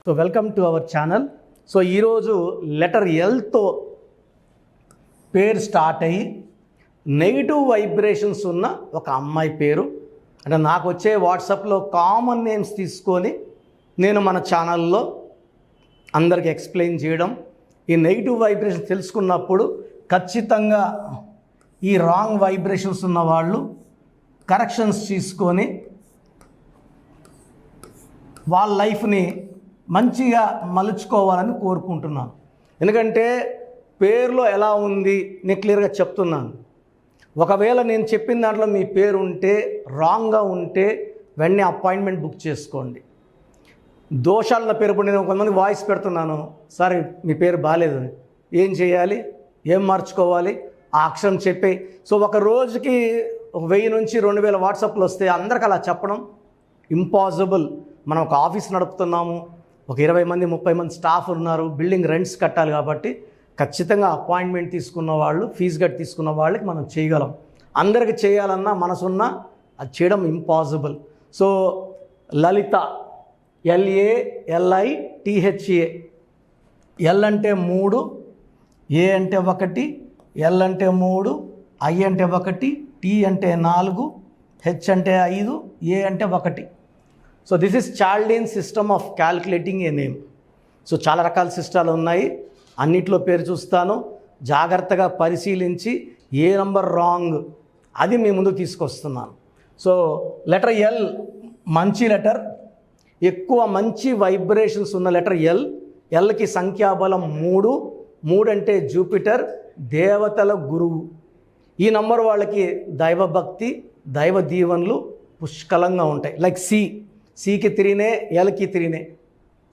So welcome to our channel. So ఈరోజు letter ఎల్తో పేరు start అయ్యి నెగిటివ్ వైబ్రేషన్స్ ఉన్న ఒక అమ్మాయి పేరు అంటే నాకు వచ్చే వాట్సాప్లో కామన్ నేమ్స్ తీసుకొని నేను మన ఛానల్లో అందరికి ఎక్స్ప్లెయిన్ చేయడం, ఈ నెగిటివ్ వైబ్రేషన్స్ తెలుసుకున్నప్పుడు ఖచ్చితంగా ఈ రాంగ్ వైబ్రేషన్స్ ఉన్న వాళ్ళు కరెక్షన్స్ తీసుకొని వాళ్ళ లైఫ్ని మంచిగా మలుచుకోవాలని కోరుకుంటున్నాను. ఎందుకంటే పేరులో ఎలా ఉంది నేను క్లియర్గా చెప్తున్నాను. ఒకవేళ నేను చెప్పిన దాంట్లో మీ పేరు ఉంటే రాంగ్గా ఉంటే వెంటనే అపాయింట్మెంట్ బుక్ చేసుకోండి. దోషాల పేరు ఇప్పుడు నేను కొంతమంది వాయిస్ పెడుతున్నాను, సార్ మీ పేరు బాగాలేదు, ఏం చేయాలి, ఏం మార్చుకోవాలి, ఆ అక్షరం చెప్పే. సో ఒక రోజుకి 1000 నుంచి 2000 వాట్సాప్లు వస్తే అందరికి అలా చెప్పడం ఇంపాసిబుల్. మనం ఒక ఆఫీస్ నడుపుతున్నాము, ఒక 20 మంది 30 మంది స్టాఫ్ ఉన్నారు, బిల్డింగ్ రెంట్స్ కట్టాలి కాబట్టి ఖచ్చితంగా అపాయింట్మెంట్ తీసుకున్న వాళ్ళు, ఫీజు కట్టి తీసుకున్న వాళ్ళకి మనం చేయగలం. అందరికి చేయాలన్నా మనసున్నా అది చేయడం ఇంపాసిబుల్. సో లలిత, LALITHA, ఎల్ అంటే 3, ఏ అంటే 1, ఎల్ అంటే 3, ఐ అంటే 1, టీ అంటే 4, హెచ్ అంటే 5, ఏ అంటే 1. So this is చాల్డీన్ system of calculating A name. So చాలా రకాల సిస్టాలు ఉన్నాయి, అన్నిట్లో పేరు చూస్తాను, జాగ్రత్తగా పరిశీలించి ఏ నంబర్ రాంగ్ అది మీ ముందు తీసుకొస్తున్నాను. సో లెటర్ ఎల్ మంచి లెటర్, ఎక్కువ మంచి వైబ్రేషన్స్ ఉన్న లెటర్ ఎల్. ఎల్కి సంఖ్యాబలం 3. 3 అంటే జూపిటర్, దేవతల గురువు. ఈ నంబర్ వాళ్ళకి దైవభక్తి, దైవ దీవెనలు పుష్కలంగా ఉంటాయి. లైక్ సికి 3నే, ఎల్కి 3నే.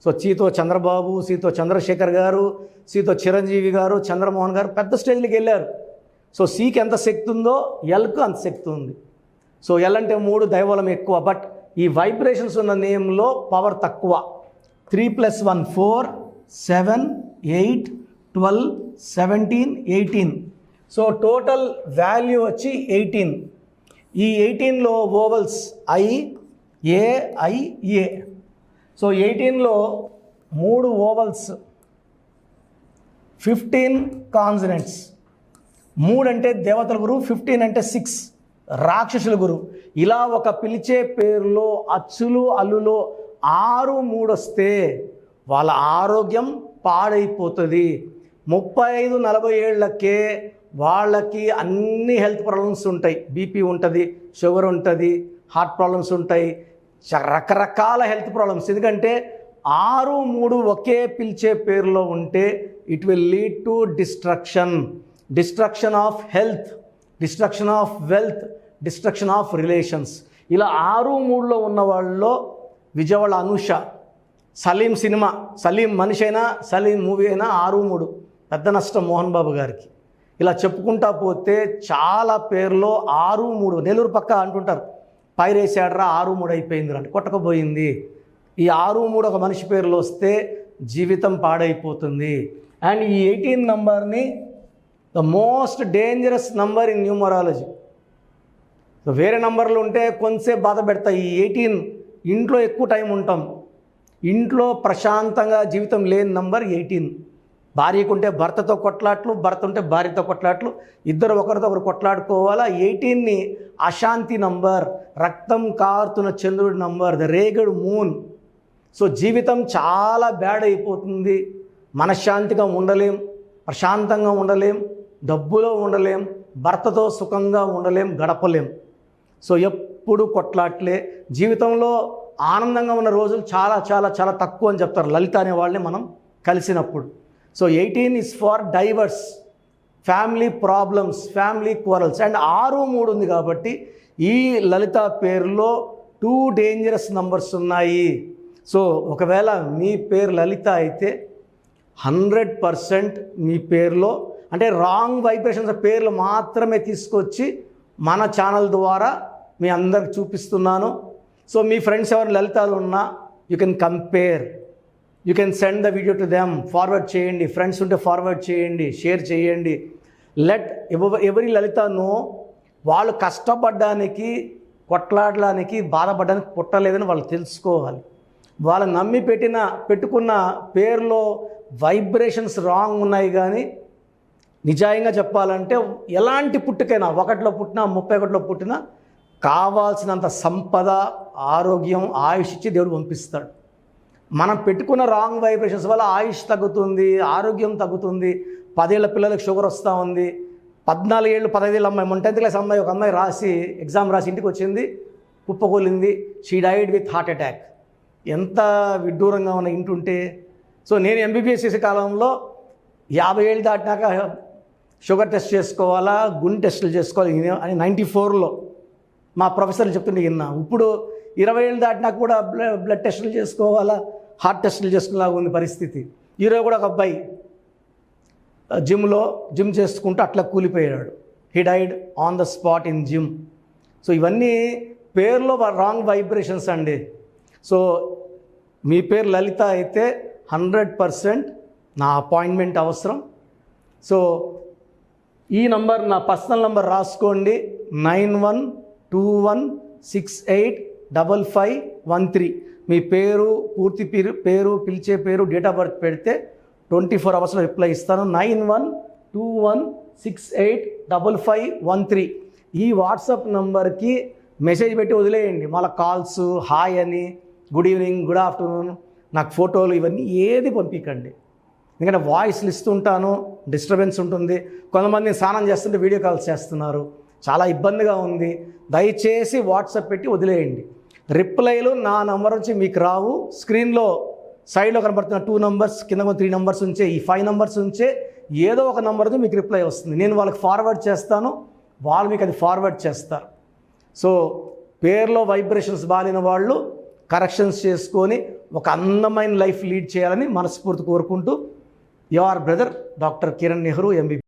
సో సితో చంద్రబాబు, సితో చంద్రశేఖర్ గారు, సితో చిరంజీవి గారు, చంద్రమోహన్ గారు పెద్ద స్టేజ్కి వెళ్ళారు. సో సికి ఎంత శక్తి ఉందో ఎల్కు అంత శక్తి ఉంది. సో ఎల్ అంటే 3 దైవబలం ఎక్కువ, బట్ ఈ వైబ్రేషన్స్ ఉన్న నేమ్లో పవర్ తక్కువ. 3 + 1 4, 7, 8, 12, 17, 18. సో టోటల్ వాల్యూ వచ్చి 18. ఈ 18లో vowels I, A, I, A. So 18లో 3 వోవల్స్, 15 కాన్సనెంట్స్. 3 అంటే దేవతల గురువు, 15 అంటే 6 రాక్షసుల గురువు. ఇలా ఒక పిలిచే పేరులో అచ్చులు అల్లులో 6, 3 వస్తే వాళ్ళ ఆరోగ్యం పాడైపోతుంది. 35-40 ఏళ్ళకే వాళ్ళకి అన్ని హెల్త్ ప్రాబ్లమ్స్ ఉంటాయి. బీపీ ఉంటుంది, షుగర్ ఉంటుంది, హార్ట్ ప్రాబ్లమ్స్ ఉంటాయి, రకరకాల హెల్త్ ప్రాబ్లమ్స్. ఎందుకంటే 6, 3 ఒకే పిలిచే పేరులో ఉంటే it will lead to destruction of health, destruction of wealth, destruction of relations. ఇలా 6, 3లో ఉన్న వాళ్ళలో విజయవాడ అనుష, సలీం సినిమా, సలీం మనిషి అయినా సలీం మూవీ అయినా 6, 3 పెద్ద నష్టం మోహన్ బాబు గారికి. ఇలా చెప్పుకుంటా పోతే చాలా పేర్లో 6, 3. నెల్లూరు పక్క అంటుంటారు, పైరేసాడరా 6, 3 అయిపోయింది అంటే కొట్టకపోయింది. ఈ 6, 3 ఒక మనిషి పేరులో వస్తే జీవితం పాడైపోతుంది. అండ్ ఈ 18 నంబర్ని the most dangerous number in numerology. So వేరే నంబర్లు ఉంటే కొంతసేపు బాధ పెడతాయి. ఈ 18 ఇంట్లో ఎక్కువ టైం ఉంటాం, ఇంట్లో ప్రశాంతంగా జీవితం లేని నంబర్ 18. భార్యకుంటే భర్తతో కొట్లాట్లు, భర్త ఉంటే భార్యతో కొట్లాట్లు, ఇద్దరు ఒకరితో ఒకరు కొట్లాడుకోవాలా. 18ని అశాంతి నంబర్, రక్తం కారుతున్న చంద్రుడి number, the Regad moon. So జీవితం చాలా బ్యాడ్ అయిపోతుంది, మనశ్శాంతిగా ఉండలేం, ప్రశాంతంగా ఉండలేం, డబ్బులో ఉండలేం, భర్తతో సుఖంగా ఉండలేం, గడపలేం. సో ఎప్పుడు కొట్లాట్లే. జీవితంలో ఆనందంగా ఉన్న రోజులు చాలా చాలా చాలా తక్కువ అని చెప్తారు లలిత అనే వాళ్ళని మనం కలిసినప్పుడు. So 18 is for divorce, family problems, family quarrels. And 6, 3 ఉంది కాబట్టి ఈ లలిత పేరులో 2 డేంజరస్ నంబర్స్ ఉన్నాయి. సో ఒకవేళ మీ పేరు లలిత అయితే 100% మీ పేరులో అంటే రాంగ్ వైబ్రేషన్స్ పేర్లు మాత్రమే తీసుకొచ్చి మన ఛానల్ ద్వారా మీ అందరికి చూపిస్తున్నాను. సో మీ ఫ్రెండ్స్ ఎవరు లలితాలు ఉన్నా you can compare, you can send the video to them, forward చేయండి. ఫ్రెండ్స్ ఉంటే ఫార్వర్డ్ చేయండి, షేర్ చేయండి. లెట్ ఎవరి లలిత నో వాళ్ళు కష్టపడడానికి, కొట్లాడడానికి, బాధపడడానికి పుట్టలేదని వాళ్ళు తెలుసుకోవాలి. వాళ్ళని నమ్మి పెట్టుకున్న పేరులో వైబ్రేషన్స్ రాంగ్ ఉన్నాయి. కానీ నిజాయంగా చెప్పాలంటే ఎలాంటి పుట్టుకైనా 1లో పుట్టినా 31లో పుట్టినా కావాల్సినంత సంపద, ఆరోగ్యం, ఆయుష్ ఇచ్చి దేవుడు పంపిస్తాడు. మనం పెట్టుకున్న రాంగ్ వైబ్రేషన్స్ వల్ల ఆయుష్ తగ్గుతుంది, ఆరోగ్యం తగ్గుతుంది. 10 ఏళ్ల పిల్లలకు షుగర్ వస్తూ ఉంది. 14 ఏళ్ళు 15 ఏళ్ళ అమ్మాయి, 10th క్లాస్ అమ్మాయి, ఒక అమ్మాయి ఎగ్జామ్ రాసి ఇంటికి వచ్చింది, కుప్పకూలింది. She died with heart attack. ఎంత విడ్డూరంగా ఉన్న ఇంటుంటే. సో నేను ఎంబీబీఎస్ చేసే కాలంలో 50 ఏళ్ళు దాటినాక షుగర్ టెస్ట్ చేసుకోవాలా, గుండె టెస్టులు చేసుకోవాలి అని 94లో మా ప్రొఫెసర్లు చెప్తుంటే విన్నా. ఇప్పుడు 20 ఏళ్ళు దాటినాక కూడా బ్లడ్ టెస్టులు చేసుకోవాలా, హార్ట్ టెస్టులు చేసుకునేలాగా ఉంది పరిస్థితి. ఈరోజు కూడా ఒక అబ్బాయి జిమ్ చేసుకుంటూ అట్లా కూలిపోయాడు. He died on the spot in gym. So ఇవన్నీ పేరులో రాంగ్ వైబ్రేషన్స్ అండి. సో మీ పేరు లలిత అయితే 100% నా అపాయింట్మెంట్ అవసరం. సో ఈ నంబర్ నా పర్సనల్ నంబర్ రాసుకోండి, 9121685513. మీ పేరు, పూర్తి పేరు, పిలిచే పేరు, డేట్ ఆఫ్ బర్త్ పెడితే 24 అవర్స్లో రిప్లై ఇస్తాను. 9121685513 ఈ వాట్సాప్ నంబర్కి మెసేజ్ పెట్టి వదిలేయండి. మళ్ళీ కాల్స్, హాయ్ అని, గుడ్ ఈవినింగ్, గుడ్ ఆఫ్టర్నూన్, నాకు ఫోటోలు ఇవన్నీ ఏది పంపించండి. ఎందుకంటే వాయిస్లు ఇస్తుంటాను, డిస్టర్బెన్స్ ఉంటుంది. కొంతమంది స్నానం చేస్తుంటే వీడియో కాల్స్ చేస్తున్నారు, చాలా ఇబ్బందిగా ఉంది. దయచేసి వాట్సాప్ పెట్టి వదిలేయండి. రిప్లైలు నా నంబర్ నుంచి మీకు రావు. స్క్రీన్లో సైడ్లో కనబడుతున్న 2 నంబర్స్, కింద 3 నంబర్స్ ఉంచే, ఈ 5 నంబర్స్ ఉంచే ఏదో ఒక నంబర్తో మీకు రిప్లై వస్తుంది. నేను వాళ్ళకి ఫార్వర్డ్ చేస్తాను, వాళ్ళు మీకు అది ఫార్వర్డ్ చేస్తారు. సో పేరులో వైబ్రేషన్స్ బాలిన వాళ్ళు కరెక్షన్స్ చేసుకొని ఒక అందమైన లైఫ్ లీడ్ చేయాలని మనస్ఫూర్తి కోరుకుంటూ, your brother doctor Kiran Nehru, ఎంబీబీ.